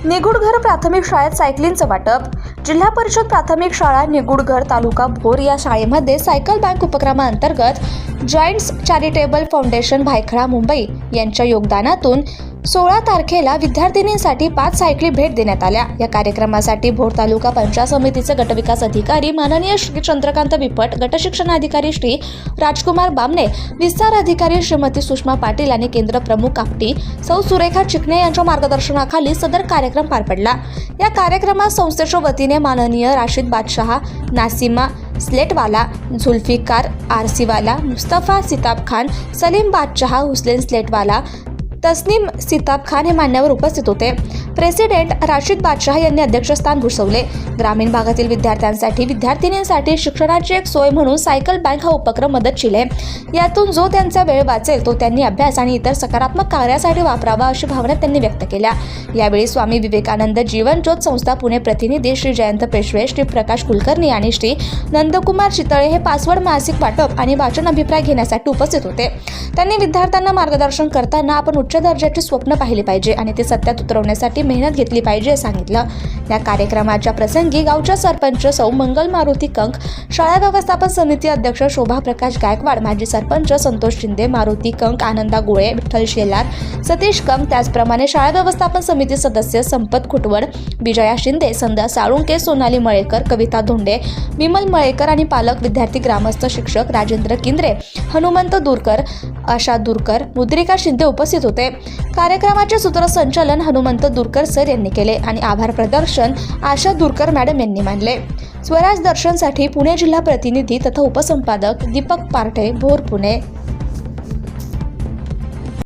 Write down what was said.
निगुडघर प्राथमिक शाळेत सायकलींचं वाटप. जिल्हा परिषद प्राथमिक शाळा निगुडघर तालुका भोर या शाळेमध्ये सायकल बँक उपक्रमाअंतर्गत giants charitable foundation Byculla Mumbai यांच्या योगदानातून 16 तारखेला विद्यार्थिनींसाठी 5 सायकली भेट देण्यात आल्या. या कार्यक्रमासाठी भोर तालुका पंचायत समितीचे गटविकास अधिकारी माननीय श्री चंद्रकांत विपट, गटशिक्षणाधिकारी श्री राजकुमार बामणे, विस्तार अधिकारी श्रीमती सुषमा पाटील आणि केंद्र प्रमुख आपटी सौ सुरेखा चिकणे यांच्या मार्गदर्शनाखाली सदर कार्यक्रम पार पडला. या कार्यक्रमात संस्थेच्या वतीने माननीय राशिद बादशाह, नासिमा स्लेटवाला, जुल्फिकार आरसीवाला, मुस्तफा सिताब खान, सलीम बादशाह, हुसैन स्लेटवाला, तस्नीम सिताब खान हे मान्यवर उपस्थित होते. प्रेसिडेंट राशिद बादशाह यांनी अध्यक्षस्थान भूषवले. ग्रामीण भागातील विद्यार्थ्यांसाठी शिक्षणाची एक सोय म्हणून सायकल बँक हा उपक्रम मदतशील आहे. यातून जो त्यांचा वेळ वाचेल तो त्यांनी अभ्यास आणि इतर सकारात्मक कार्यासाठी वापरावा अशी भावना त्यांनी व्यक्त केल्या. यावेळी स्वामी विवेकानंद जीवन ज्योत संस्था पुणे प्रतिनिधी श्री जयंत पेशवे, श्री प्रकाश कुलकर्णी आणि श्री नंदकुमार चितळे हे पासवर्ड मासिक वाटप आणि वाचन अभिप्राय घेण्यासाठी उपस्थित होते. त्यांनी विद्यार्थ्यांना मार्गदर्शन करताना आपण उच्च दर्जाची स्वप्न पाहिली पाहिजे आणि ते सत्यात उतरवण्यासाठी मेहनत घेतली पाहिजे सांगितलं. या कार्यक्रमाच्या प्रसंगी गावच्या सरपंच सौ मंगल मारुती कंक, शाळा व्यवस्थापन समिती अध्यक्ष शोभा प्रकाश गायकवाड, माजी सरपंच संतोष शिंदे, मारुती कंक, आनंदा गोळे, विठ्ठल शेलार, सतीश कंक, त्याचप्रमाणे शाळा व्यवस्थापन समिती सदस्य संपत खुटवड, विजया शिंदे, संध्या साळुंके, सोनाली मळेकर, कविता धोंडे, विमल मळेकर आणि पालक, विद्यार्थी, ग्रामस्थ, शिक्षक, राजेंद्र किंद्रे, हनुमंत दूरकर, आशा दूरकर, मुद्रिका शिंदे उपस्थित होते. कार्यक्रमाचे सूत्रसंचालन हनुमंत दूरकर सर यांनी केले आणि आभार प्रदर्शन आशा दूरकर मॅडम यांनी मानले. स्वराज दर्शनसाठी पुणे जिल्हा प्रतिनिधी तथा उपसंपादक दीपक पार्टे, भोर, पुणे.